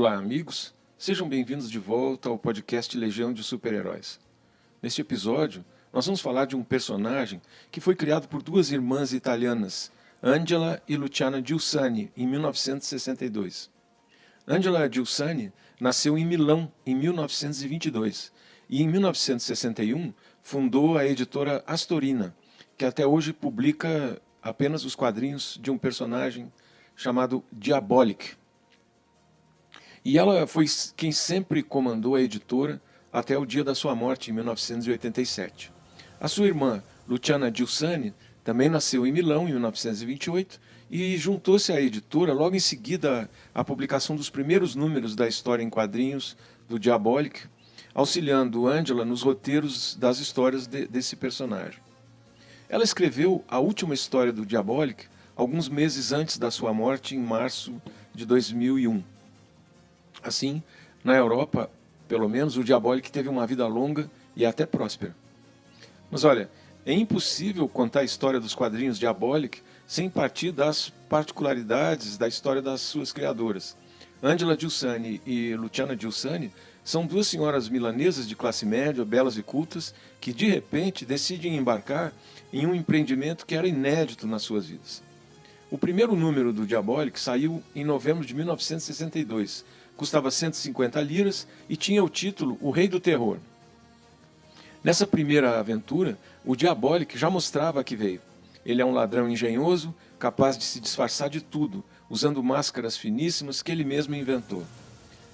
Olá, amigos. Sejam bem-vindos de volta ao podcast Legião de Super-Heróis. Neste episódio, nós vamos falar de um personagem que foi criado por duas irmãs italianas, Angela e Luciana Giussani, em 1962. Angela Giussani nasceu em Milão, em 1922, e em 1961 fundou a editora Astorina, que até hoje publica apenas os quadrinhos de um personagem chamado Diabolik. E ela foi quem sempre comandou a editora até o dia da sua morte, em 1987. A sua irmã, Luciana Giussani, também nasceu em Milão, em 1928, e juntou-se à editora logo em seguida à publicação dos primeiros números da história em quadrinhos do Diabolik, auxiliando Angela nos roteiros das histórias desse personagem. Ela escreveu a última história do Diabolik alguns meses antes da sua morte, em março de 2001. Assim, na Europa, pelo menos, o Diabolik teve uma vida longa e até próspera. Mas olha, é impossível contar a história dos quadrinhos Diabolik sem partir das particularidades da história das suas criadoras. Angela Giussani e Luciana Giussani são duas senhoras milanesas de classe média, belas e cultas, que de repente decidem embarcar em um empreendimento que era inédito nas suas vidas. O primeiro número do Diabolik saiu em novembro de 1962, custava 150 liras e tinha o título O Rei do Terror. Nessa primeira aventura, o Diabolik já mostrava a que veio. Ele é um ladrão engenhoso, capaz de se disfarçar de tudo, usando máscaras finíssimas que ele mesmo inventou.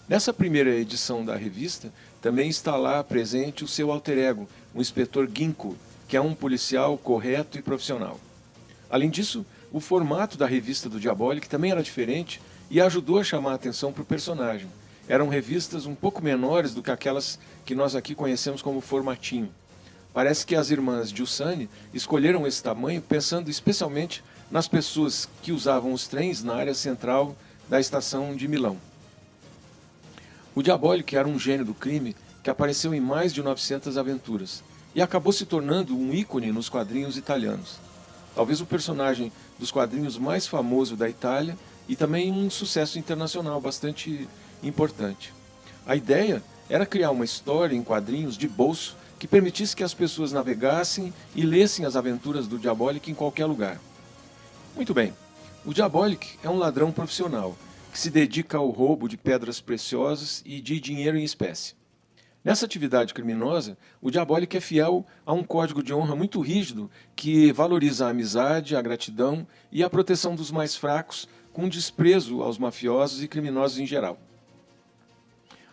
Nessa primeira edição da revista, também está lá presente o seu alter ego, o inspetor Ginkgo, que é um policial correto e profissional. Além disso, o formato da revista do Diabolik também era diferente e ajudou a chamar a atenção para o personagem. Eram revistas um pouco menores do que aquelas que nós aqui conhecemos como formatinho. Parece que as irmãs Giussani escolheram esse tamanho pensando especialmente nas pessoas que usavam os trens na área central da estação de Milão. O Diabolik era um gênio do crime que apareceu em mais de 900 aventuras e acabou se tornando um ícone nos quadrinhos italianos. Talvez o personagem dos quadrinhos mais famoso da Itália e também um sucesso internacional bastante importante. A ideia era criar uma história em quadrinhos de bolso que permitisse que as pessoas navegassem e lessem as aventuras do Diabolik em qualquer lugar. Muito bem, o Diabolik é um ladrão profissional que se dedica ao roubo de pedras preciosas e de dinheiro em espécie. Nessa atividade criminosa, o Diabolik é fiel a um código de honra muito rígido que valoriza a amizade, a gratidão e a proteção dos mais fracos, com desprezo aos mafiosos e criminosos em geral.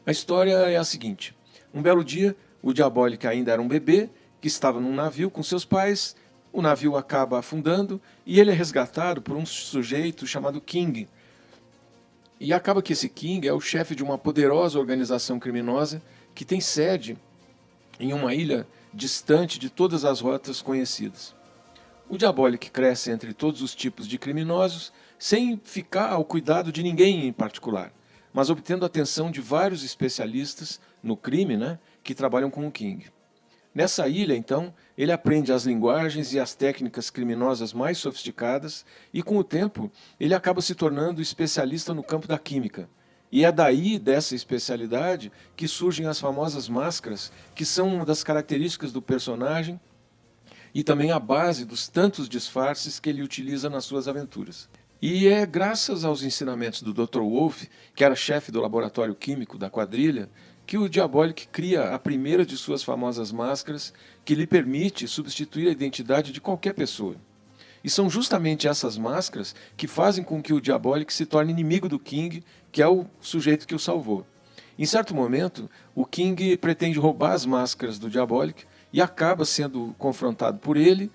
A história é a seguinte: um belo dia, o Diabolik ainda era um bebê que estava num navio com seus pais. O navio acaba afundando e ele é resgatado por um sujeito chamado King. E acaba que esse King é o chefe de uma poderosa organização criminosa que tem sede em uma ilha distante de todas as rotas conhecidas. O Diabolik cresce entre todos os tipos de criminosos, sem ficar ao cuidado de ninguém em particular, mas obtendo a atenção de vários especialistas no crime, que trabalham com o King. Nessa ilha, então, ele aprende as linguagens e as técnicas criminosas mais sofisticadas e, com o tempo, ele acaba se tornando especialista no campo da química. E é daí, dessa especialidade, que surgem as famosas máscaras, que são uma das características do personagem e também a base dos tantos disfarces que ele utiliza nas suas aventuras. E é graças aos ensinamentos do Dr. Wolff, que era chefe do laboratório químico da quadrilha, que o Diabolik cria a primeira de suas famosas máscaras, que lhe permite substituir a identidade de qualquer pessoa. E são justamente essas máscaras que fazem com que o Diabolik se torne inimigo do King, que é o sujeito que o salvou. Em certo momento, o King pretende roubar as máscaras do Diabolik e acaba sendo confrontado por ele,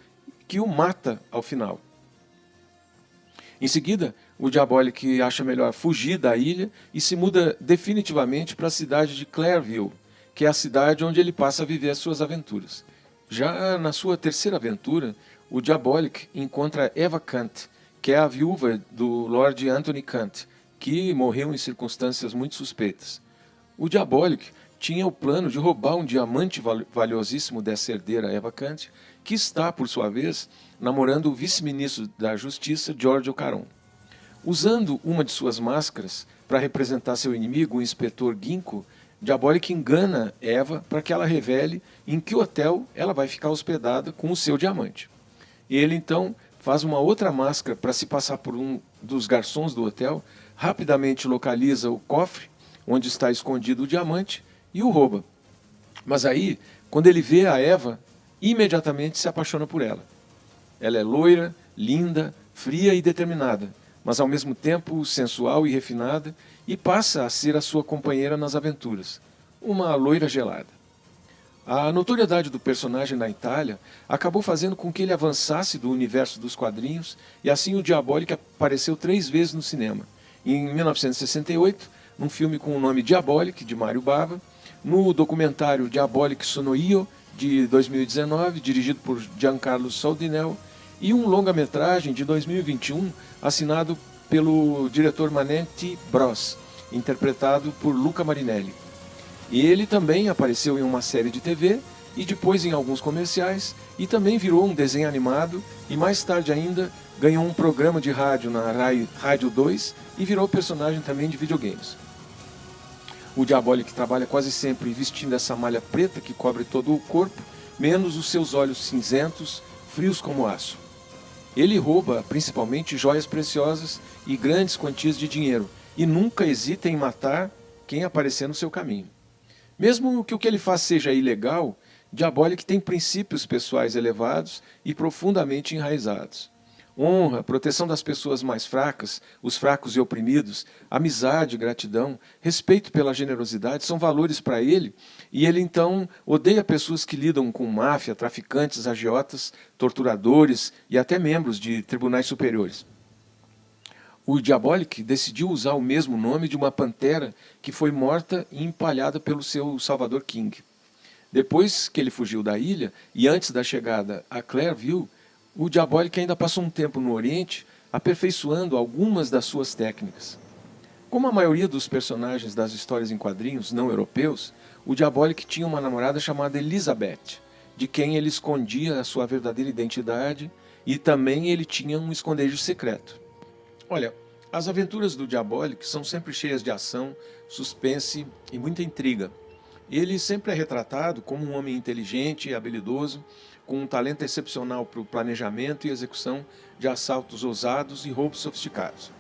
que o mata ao final. Em seguida, o Diabolik acha melhor fugir da ilha e se muda definitivamente para a cidade de Clareville, que é a cidade onde ele passa a viver as suas aventuras. Já na sua terceira aventura, o Diabolik encontra Eva Kant, que é a viúva do Lord Anthony Kant, que morreu em circunstâncias muito suspeitas. O Diabolik tinha o plano de roubar um diamante valiosíssimo dessa herdeira Eva Kant, que está, por sua vez, namorando o vice-ministro da Justiça, Giorgio Caron. Usando uma de suas máscaras, para representar seu inimigo, o inspetor Ginkgo, Diabolik engana Eva para que ela revele em que hotel ela vai ficar hospedada com o seu diamante. Ele então faz uma outra máscara para se passar por um dos garçons do hotel, rapidamente localiza o cofre onde está escondido o diamante e o rouba. Mas aí, quando ele vê a Eva, imediatamente se apaixona por ela. Ela é loira, linda, fria e determinada, mas ao mesmo tempo sensual e refinada, e passa a ser a sua companheira nas aventuras, uma loira gelada. A notoriedade do personagem na Itália acabou fazendo com que ele avançasse do universo dos quadrinhos, e assim o Diabolik apareceu 3 vezes no cinema. Em 1968, num filme com o nome Diabolik, de Mario Bava, no documentário Diabolik Sono Io, de 2019, dirigido por Giancarlo Soldinel, e um longa-metragem de 2021, assinado pelo diretor Manenti Bros, interpretado por Luca Marinelli. E ele também apareceu em uma série de TV, e depois em alguns comerciais, e também virou um desenho animado, e mais tarde ainda ganhou um programa de rádio na Rádio 2, e virou personagem também de videogames. O Diabolik trabalha quase sempre vestindo essa malha preta que cobre todo o corpo, menos os seus olhos cinzentos, frios como aço. Ele rouba principalmente joias preciosas e grandes quantias de dinheiro, e nunca hesita em matar quem aparecer no seu caminho. Mesmo que o que ele faz seja ilegal, Diabolik tem princípios pessoais elevados e profundamente enraizados. Honra, proteção das pessoas mais fracas, os fracos e oprimidos, amizade, gratidão, respeito pela generosidade são valores para ele, e ele então odeia pessoas que lidam com máfia, traficantes, agiotas, torturadores e até membros de tribunais superiores. O Diabolik decidiu usar o mesmo nome de uma pantera que foi morta e empalhada pelo seu salvador King. Depois que ele fugiu da ilha e antes da chegada a Clairville, o Diabolik ainda passou um tempo no Oriente, aperfeiçoando algumas das suas técnicas. Como a maioria dos personagens das histórias em quadrinhos não europeus, o Diabolik tinha uma namorada chamada Elizabeth, de quem ele escondia a sua verdadeira identidade, e também ele tinha um esconderijo secreto. Olha, as aventuras do Diabolik são sempre cheias de ação, suspense e muita intriga. Ele sempre é retratado como um homem inteligente e habilidoso, com um talento excepcional para o planejamento e execução de assaltos ousados e roubos sofisticados.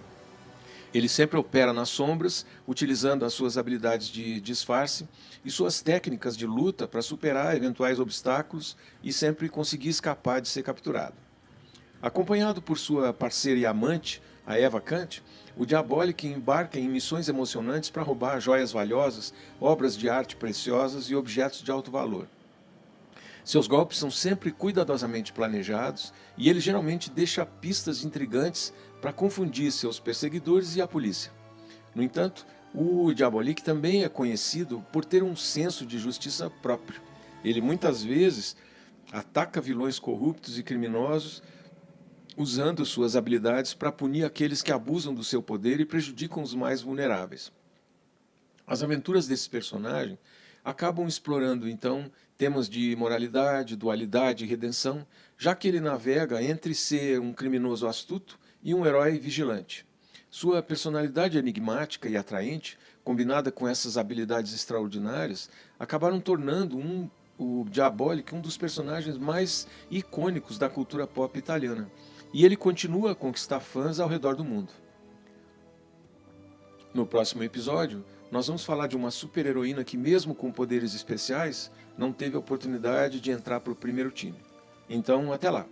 Ele sempre opera nas sombras, utilizando as suas habilidades de disfarce e suas técnicas de luta para superar eventuais obstáculos e sempre conseguir escapar de ser capturado. Acompanhado por sua parceira e amante, a Eva Kant, o Diabolik embarca em missões emocionantes para roubar joias valiosas, obras de arte preciosas e objetos de alto valor. Seus golpes são sempre cuidadosamente planejados e ele geralmente deixa pistas intrigantes para confundir seus perseguidores e a polícia. No entanto, o Diabolik também é conhecido por ter um senso de justiça próprio. Ele muitas vezes ataca vilões corruptos e criminosos, usando suas habilidades para punir aqueles que abusam do seu poder e prejudicam os mais vulneráveis. As aventuras desse personagem acabam explorando, então, temas de moralidade, dualidade e redenção, já que ele navega entre ser um criminoso astuto e um herói vigilante. Sua personalidade enigmática e atraente, combinada com essas habilidades extraordinárias, acabaram tornando o Diabolik um dos personagens mais icônicos da cultura pop italiana. E ele continua a conquistar fãs ao redor do mundo. No próximo episódio, nós vamos falar de uma super-heroína que, mesmo com poderes especiais, não teve a oportunidade de entrar para o primeiro time. Então, até lá!